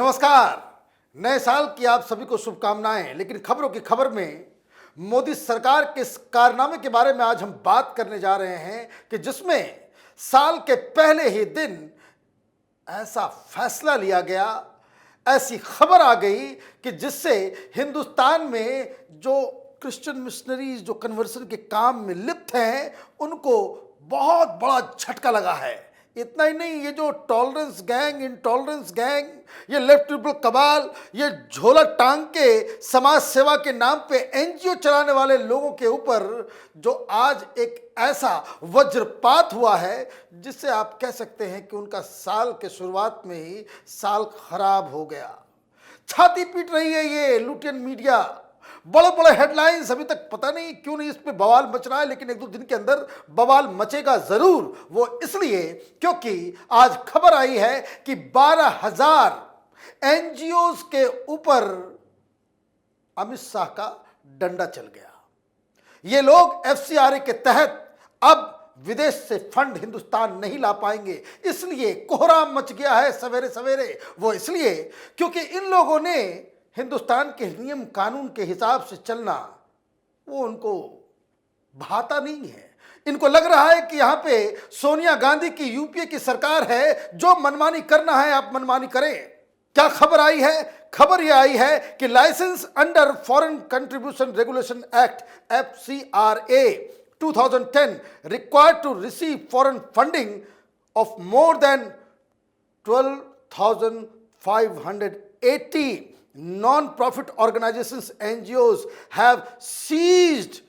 नमस्कार। नए साल की आप सभी को शुभकामनाएं। लेकिन खबरों की खबर में मोदी सरकार के इस कारनामे के बारे में आज हम बात करने जा रहे हैं कि जिसमें साल के पहले ही दिन ऐसा फैसला लिया गया, ऐसी खबर आ गई कि जिससे हिंदुस्तान में जो क्रिश्चियन मिशनरीज जो कन्वर्सन के काम में लिप्त हैं उनको बहुत बड़ा झटका लगा है। इतना ही नहीं, ये जो टॉलरेंस गैंग, इंटॉलरेंस गैंग, ये लेफ्ट लिबरल कबाल, ये झोला टांग के समाज सेवा के नाम पे एनजीओ चलाने वाले लोगों के ऊपर जो आज एक ऐसा वज्रपात हुआ है जिससे आप कह सकते हैं कि उनका साल के शुरुआत में ही साल खराब हो गया। छाती पीट रही है ये लुटियन मीडिया, बड़े बड़े हेडलाइंस। अभी तक पता नहीं क्यों नहीं इस पे बवाल मच रहा है, लेकिन एक दो दिन के अंदर बवाल मचेगा जरूर। वो इसलिए क्योंकि आज खबर आई है कि 12,000 एनजीओज के ऊपर अमित शाह का डंडा चल गया। ये लोग एफसीआरए के तहत अब विदेश से फंड हिंदुस्तान नहीं ला पाएंगे, इसलिए कोहराम मच गया है सवेरे सवेरे। वो इसलिए क्योंकि इन लोगों ने हिंदुस्तान के नियम कानून के हिसाब से चलना वो उनको भाता नहीं है। इनको लग रहा है कि यहां पे सोनिया गांधी की यूपीए की सरकार है, जो मनमानी करना है आप मनमानी करें। क्या खबर आई है? खबर यह आई है कि licence under foreign contribution regulation act FCRA 2010 required to receive foreign funding of more than 12,580 non-profit organizations, NGOs, have ceased.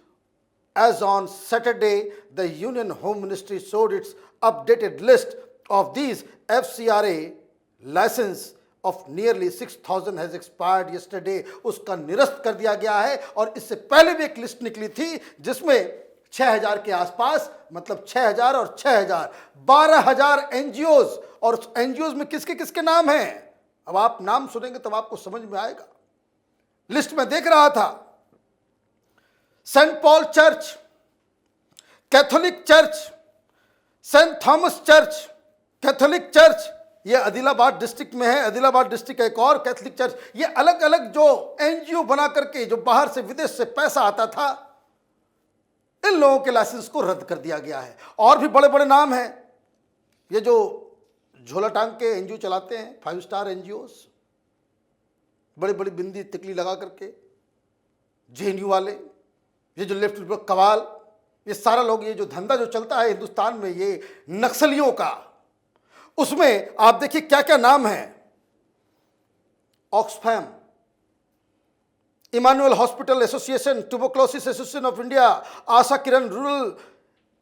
As on Saturday, the Union Home Ministry showed its updated list of these FCRA license of nearly 6,000 has expired yesterday. उसका निरस्त कर दिया गया है और इससे पहले भी एक लिस्ट निकली थी जिसमें 6,000 के आसपास, मतलब 6,000 और 6,000 12,000 एनजीओज। और एनजीओज में किसके किसके नाम हैं? अब आप नाम सुनेंगे तब आपको समझ में आएगा। लिस्ट में देख रहा था, Saint Paul church, Catholic church, Saint Thomas church, Catholic church, ये आदिलाबाद डिस्ट्रिक्ट में है। आदिलाबाद डिस्ट्रिक्ट एक और कैथोलिक चर्च। ये अलग अलग जो एनजीओ बना करके जो बाहर से विदेश से पैसा आता था, इन लोगों के लाइसेंस को रद्द कर दिया गया है। और भी बड़े बड़े नाम हैं, ये जो झोला टांग के एनजीओ चलाते हैं, 5 स्टार एनजीओस, बड़ी बड़ी बिंदी तिकली लगा करके, जेएनयू वाले, ये जो लेफ्ट लिबरल कबाल, ये सारा लोग, ये जो धंधा जो चलता है हिंदुस्तान में ये नक्सलियों का, उसमें आप देखिए क्या क्या नाम है। Oxfam, Emmanuel hospital association, tuberculosis association of India, Asha Kiran rural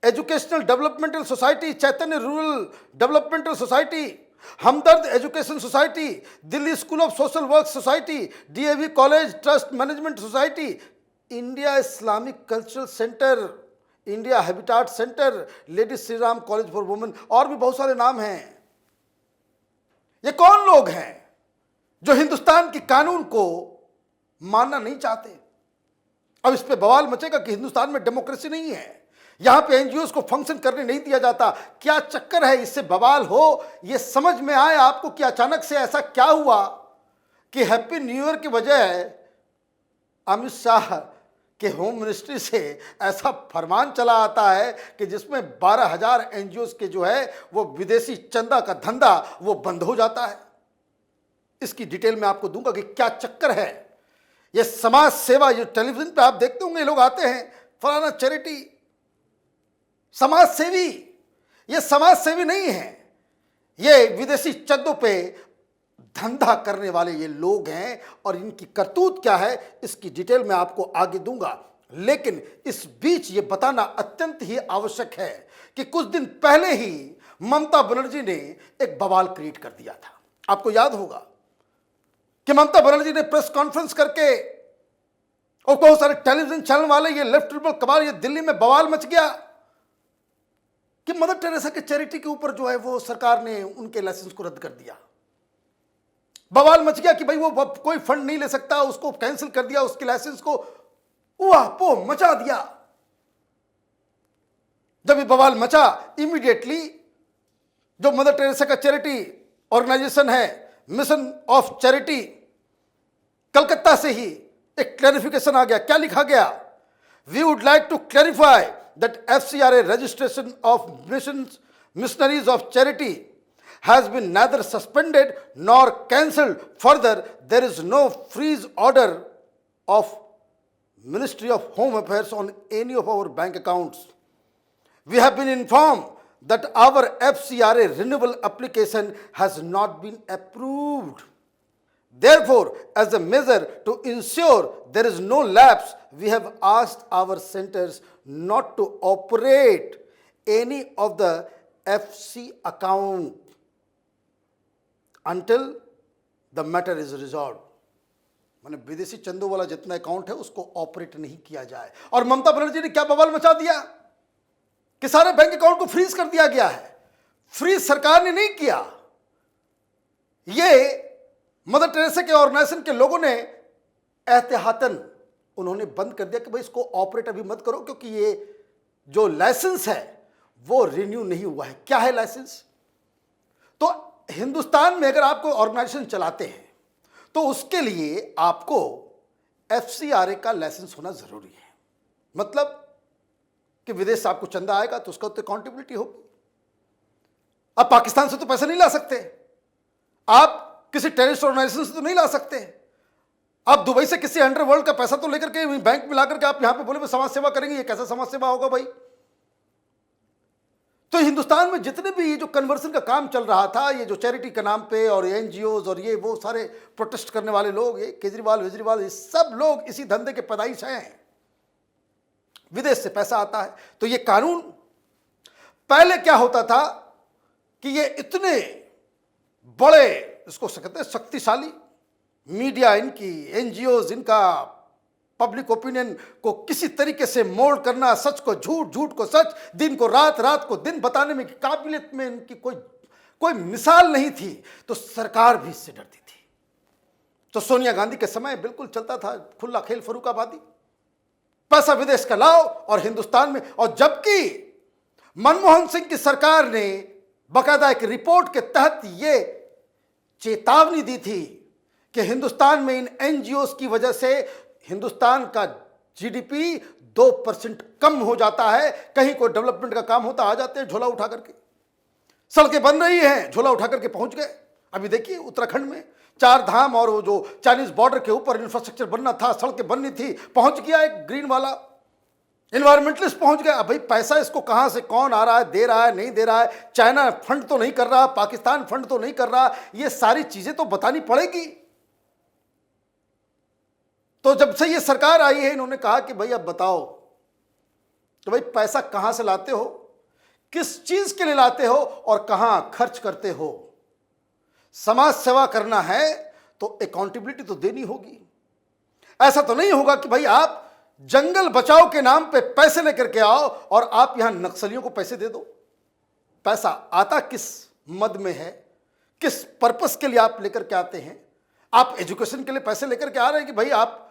educational developmental society, Chaitanya rural developmental society, Hamdard education society, Delhi school of social work society, DAV college trust management society, India Islamic cultural centre, India habitat centre, lady Shri Ram college for women, और भी बहुत सारे नाम हैं। ये कौन लोग हैं जो हिंदुस्तान के कानून को मानना नहीं चाहते? अब इस पे बवाल मचेगा कि हिंदुस्तान में डेमोक्रेसी नहीं है, यहां पे एनजीओस को फंक्शन करने नहीं दिया जाता। क्या चक्कर है? इससे बवाल हो, ये समझ में आए आपको कि अचानक से ऐसा क्या हुआ कि हैप्पी न्यू ईयर की बजाय अमित शाह के होम मिनिस्ट्री से ऐसा फरमान चला आता है कि जिसमें 12,000 एनजीओस के जो है वो विदेशी चंदा का धंधा वो बंद हो जाता है। इसकी डिटेल मैं आपको दूंगा कि क्या चक्कर है। ये समाज सेवा, ये टेलीविजन पे आप देखते होंगे, लोग आते हैं फलाना चैरिटी, समाज सेवी। ये समाज सेवी नहीं है, ये विदेशी चंदों पे धंधा करने वाले ये लोग हैं। और इनकी करतूत क्या है इसकी डिटेल मैं आपको आगे दूंगा। लेकिन इस बीच ये बताना अत्यंत ही आवश्यक है कि कुछ दिन पहले ही ममता बनर्जी ने एक बवाल क्रिएट कर दिया था। आपको याद होगा कि ममता बनर्जी ने प्रेस कॉन्फ्रेंस करके, और बहुत सारे टेलीविजन चैनल वाले, ये लेफ्ट लिबरल कबाल, ये दिल्ली में बवाल मच गया कि मदर टेरेसा के चैरिटी के ऊपर जो है वो सरकार ने उनके लाइसेंस को रद्द कर दिया। बवाल मच गया कि भाई वो कोई फंड नहीं ले सकता, उसको कैंसिल कर दिया, उसके लाइसेंस को उहापोह मचा दिया। जब ये बवाल मचा, इमीडिएटली जो मदर टेरेसा का चैरिटी ऑर्गेनाइजेशन है, मिशन ऑफ चैरिटी, कलकत्ता से ही एक क्लैरिफिकेशन आ गया। क्या लिखा गया? We would like to clarify that FCRA registration of missionaries of charity has been neither suspended nor cancelled. Further, there is no freeze order of Ministry of Home Affairs on any of our bank accounts. We have been informed that our FCRA renewal application has not been approved. Therefore, as a measure to ensure there is no lapse, we have asked our centers not to operate any of the FC account until the matter is resolved. माने विदेशी चंदों वाला जितना account है उसको operate नहीं किया जाए। और ममता बनर्जी ने क्या बवाल मचा दिया कि सारे बैंक अकाउंट को फ्रीज कर दिया गया है। फ्रीज सरकार ने नहीं किया, ये मदर टेरेसा के ऑर्गेनाइजेशन के लोगों ने एहतियातन उन्होंने बंद कर दिया कि भाई इसको ऑपरेट अभी मत करो, क्योंकि ये जो लाइसेंस है वो रिन्यू नहीं हुआ है। क्या है लाइसेंस? तो हिंदुस्तान में अगर आपको ऑर्गेनाइजेशन चलाते हैं तो उसके लिए आपको FCRA का लाइसेंस होना जरूरी है। मतलब कि विदेश से आपको चंदा आएगा तो उसका तो अकाउंटेबिलिटी होगी। आप पाकिस्तान से तो पैसा नहीं ला सकते, आप किसी टेररिस्ट ऑर्गेनाइजेशन से तो नहीं ला सकते, आप दुबई से किसी अंडरवर्ल्ड का पैसा तो लेकर के बैंक में ला करके आप यहां पे बोले समाज सेवा करेंगे। ये कैसा समाज सेवा होगा भाई? तो हिंदुस्तान में जितने भी ये जो कन्वर्सन का काम चल रहा था, ये जो चैरिटी के नाम पे और NGOs और ये वो सारे प्रोटेस्ट करने वाले लोग, ये केजरीवाल ये सब लोग इसी धंधे के पैदाइश हैं। विदेश से पैसा आता है तो ये कानून, पहले क्या होता था कि ये इतने बड़े इसको कहते हैं शक्तिशाली मीडिया, इनकी NGOs, इनका पब्लिक ओपिनियन को किसी तरीके से मोल्ड करना, सच को झूठ, झूठ को सच, दिन को रात, रात को दिन बताने में काबिलियत में इनकी कोई मिसाल नहीं थी। तो सरकार भी इससे डरती थी। तो सोनिया गांधी के समय बिल्कुल चलता था खुला खेल फर्रुखाबादी, पैसा विदेश का लाओ और हिंदुस्तान में। और जबकि मनमोहन सिंह की सरकार ने बाकायदा एक रिपोर्ट के तहत ये चेतावनी दी थी कि हिंदुस्तान में इन NGOs की वजह से हिंदुस्तान का GDP 2% कम हो जाता है। कहीं कोई डेवलपमेंट का काम होता, आ जाते हैं झोला उठा करके। सड़कें बन रही हैं, झोला उठा करके पहुंच गए। अभी देखिए उत्तराखंड में 4 धाम और वो जो चाइनीज बॉर्डर के ऊपर इंफ्रास्ट्रक्चर बनना था, सड़कें बननी थी, पहुंच गया एक ग्रीन वाला एनवायरमेंटलिस्ट पहुंच गया। अब भाई पैसा इसको कहां से कौन आ रहा है, दे रहा है, नहीं दे रहा है, चाइना फंड तो नहीं कर रहा, पाकिस्तान फंड तो नहीं कर रहा, ये सारी चीजें तो बतानी पड़ेगी। तो जब से ये सरकार आई है, इन्होंने कहा कि भाई अब बताओ तो भाई पैसा कहां से लाते हो, किस चीज के लिए लाते हो और कहां खर्च करते हो। समाज सेवा करना है तो अकाउंटेबिलिटी तो देनी होगी। ऐसा तो नहीं होगा कि भाई आप जंगल बचाओ के नाम पे पैसे लेकर के आओ और आप यहां नक्सलियों को पैसे दे दो। पैसा आता किस मद में है, किस पर्पस के लिए आप लेकर के आते हैं? आप एजुकेशन के लिए पैसे लेकर के आ रहे हैं कि भाई आप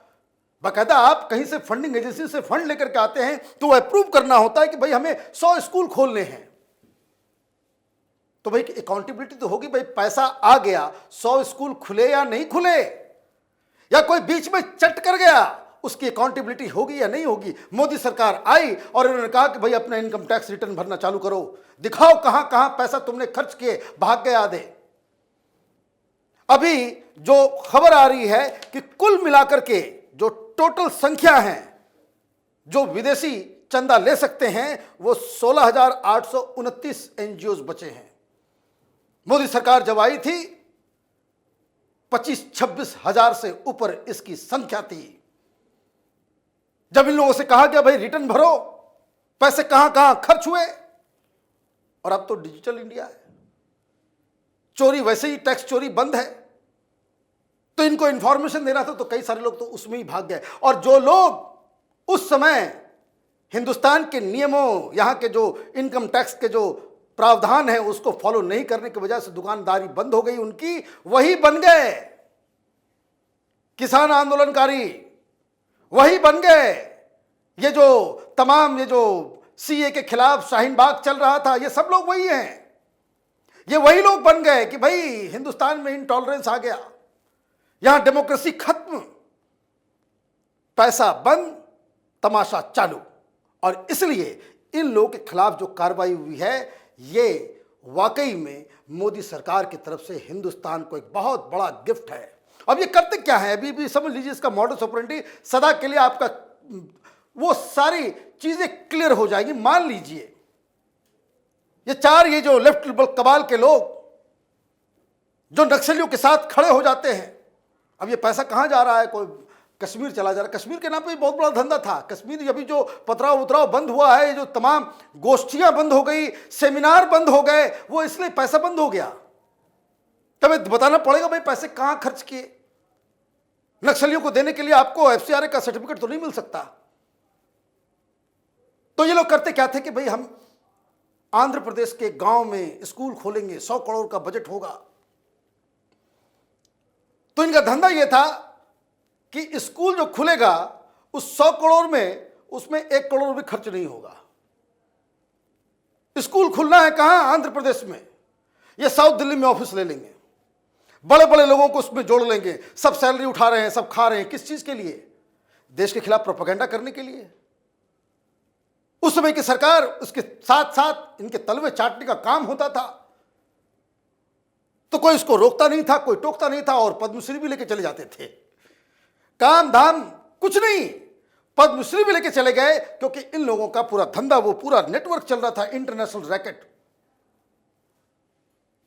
बाकायदा आप कहीं से फंडिंग एजेंसी से फंड लेकर के आते हैं तो अप्रूव करना होता है कि भाई हमें 100 स्कूल खोलने हैं। तो भाई अकाउंटेबिलिटी तो होगी। भाई पैसा आ गया, 100 स्कूल खुले या नहीं खुले, या कोई बीच में चट कर गया, उसकी अकाउंटेबिलिटी होगी या नहीं होगी। मोदी सरकार आई और उन्होंने कहा कि भाई अपना इनकम टैक्स रिटर्न भरना चालू करो, दिखाओ कहां कहां पैसा तुमने खर्च किए, भाग गए आधे। अभी जो खबर आ रही है कि कुल मिलाकर के जो टोटल संख्या है जो विदेशी चंदा ले सकते हैं वो 16,829 NGOs बचे हैं। मोदी सरकार जब आई थी 25-26 हजार से ऊपर इसकी संख्या थी। जब इन लोगों से कहा गया भाई रिटर्न भरो, पैसे कहां कहां खर्च हुए, और अब तो डिजिटल इंडिया है, चोरी वैसे ही टैक्स चोरी बंद है, तो इनको इंफॉर्मेशन देना था तो कई सारे लोग तो उसमें ही भाग गए। और जो लोग उस समय हिंदुस्तान के नियमों, यहां के जो इनकम टैक्स के जो प्रावधान है उसको फॉलो नहीं करने की वजह से दुकानदारी बंद हो गई उनकी, वही बन गए किसान आंदोलनकारी, वही बन गए ये जो तमाम ये जो CA के खिलाफ शाहीन बाग चल रहा था, ये सब लोग वही हैं। ये वही लोग बन गए कि भाई हिंदुस्तान में इंटॉलरेंस आ गया, यहां डेमोक्रेसी खत्म, पैसा बंद, तमाशा चालू। और इसलिए इन लोगों के खिलाफ जो कार्रवाई हुई है, ये वाकई में मोदी सरकार की तरफ से हिंदुस्तान को एक बहुत बड़ा गिफ्ट है। अब ये करते क्या है, अभी भी समझ लीजिए इसका मॉडस ऑपरेंडी सदा के लिए आपका वो सारी चीजें क्लियर हो जाएगी। मान लीजिए ये जो लेफ्ट लिबरल कबाल के लोग जो नक्सलियों के साथ खड़े हो जाते हैं, अब ये पैसा कहां जा रहा है, कोई कश्मीर चला जा रहा है। कश्मीर के नाम पे बहुत बड़ा धंधा था। कश्मीर अभी जो पथराव उतराव बंद हुआ है, जो तमाम गोष्ठियां बंद हो गई, सेमिनार बंद हो गए, वो इसलिए पैसा बंद हो गया। तब बताना पड़ेगा भाई पैसे कहां खर्च किए। नक्सलियों को देने के लिए आपको एफसीआरए का सर्टिफिकेट तो नहीं मिल सकता। तो ये लोग करते क्या थे कि भाई हम आंध्र प्रदेश के गांव में स्कूल खोलेंगे, 100 करोड़ का बजट होगा। तो इनका धंधा यह था कि स्कूल जो खुलेगा उस 100 करोड़ में उसमें 1 करोड़ भी खर्च नहीं होगा। स्कूल खुलना है कहां, आंध्र प्रदेश में। ये साउथ दिल्ली में ऑफिस ले लेंगे, बड़े बड़े लोगों को उसमें जोड़ लेंगे, सब सैलरी उठा रहे हैं, सब खा रहे हैं। किस चीज के लिए? देश के खिलाफ प्रोपेगेंडा करने के लिए। उस समय की सरकार उसके साथ साथ इनके तलवे चाटने का काम होता था, तो कोई इसको रोकता नहीं था, कोई टोकता नहीं था, और पद्मश्री भी लेके चले जाते थे। काम धाम कुछ नहीं, पद्मश्री भी लेके चले गए, क्योंकि इन लोगों का पूरा धंधा, वो पूरा नेटवर्क चल रहा था, इंटरनेशनल रैकेट,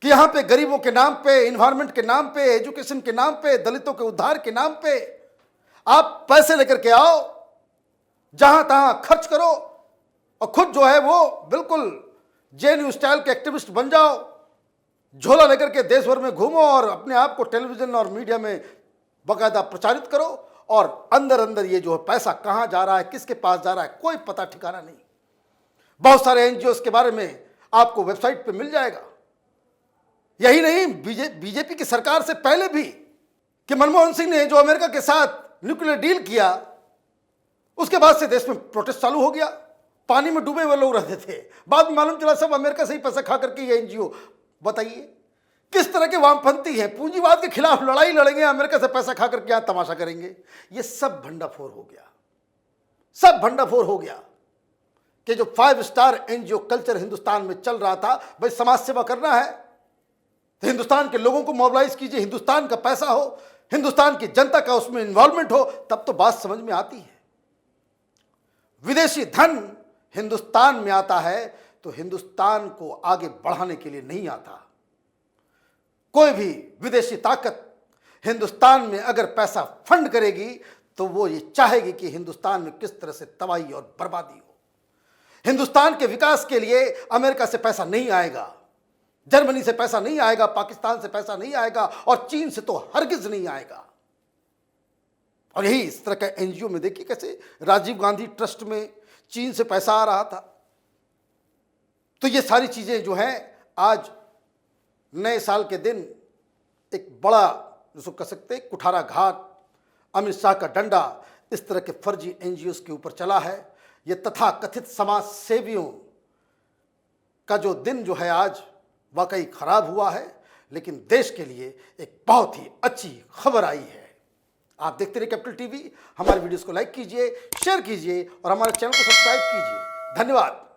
कि यहां पे गरीबों के नाम पे, इन्वायरमेंट के नाम पे, एजुकेशन के नाम पे, दलितों के उद्धार के नाम पे आप पैसे लेकर के आओ, जहां तहां खर्च करो, और खुद जो है वो बिल्कुल जेएनयू स्टाइल के एक्टिविस्ट बन जाओ, झोला लेकर के देश भर में घूमो और अपने आप को टेलीविजन और मीडिया में बाकायदा प्रचारित करो, और अंदर अंदर ये जो है पैसा कहां जा रहा है, किसके पास जा रहा है, कोई पता ठिकाना नहीं। बहुत सारे एनजीओ के बारे में आपको वेबसाइट पे मिल जाएगा। यही नहीं, बीजेपी की सरकार से पहले भी, कि मनमोहन सिंह ने जो अमेरिका के साथ न्यूक्लियर डील किया, उसके बाद से देश में प्रोटेस्ट चालू हो गया। पानी में डूबे हुए लोग रहते थे, बाद में मालूम चला सब अमेरिका से ही पैसा खा करके ये एनजीओ। बताइए किस तरह के वामपंथी हैं, पूंजीवाद के खिलाफ लड़ाई लड़ेंगे, अमेरिका से पैसा खा करके यहां तमाशा करेंगे। ये सब भंडाफोड़ हो गया, सब भंडाफोड़ हो गया। कि जो 5 स्टार एनजीओ कल्चर हिंदुस्तान में चल रहा था, भाई समाज सेवा करना है तो हिंदुस्तान के लोगों को मोबिलाइज कीजिए, हिंदुस्तान का पैसा हो, हिंदुस्तान की जनता का उसमें इन्वॉल्वमेंट हो, तब तो बात समझ में आती है। विदेशी धन हिंदुस्तान में आता है तो हिंदुस्तान को आगे बढ़ाने के लिए नहीं आता। कोई भी विदेशी ताकत हिंदुस्तान में अगर पैसा फंड करेगी तो वो ये चाहेगी कि हिंदुस्तान में किस तरह से तबाही और बर्बादी हो। हिंदुस्तान के विकास के लिए अमेरिका से पैसा नहीं आएगा, जर्मनी से पैसा नहीं आएगा, पाकिस्तान से पैसा नहीं आएगा, और चीन से तो हरगिज नहीं आएगा। और यही इस तरह का एनजीओ में देखिए कैसे राजीव गांधी ट्रस्ट में चीन से पैसा आ रहा था। तो ये सारी चीजें जो हैं, आज नए साल के दिन एक बड़ा, जिसको कह सकते हैं कुठारा घात, अमित शाह का डंडा इस तरह के फर्जी एनजीओ के ऊपर चला है। ये तथा कथित समाज सेवियों का जो दिन जो है आज वाकई खराब हुआ है, लेकिन देश के लिए एक बहुत ही अच्छी खबर आई है। आप देखते रहिए कैपिटल टीवी, हमारे वीडियोस को लाइक कीजिए, शेयर कीजिए और हमारे चैनल को सब्सक्राइब कीजिए। धन्यवाद।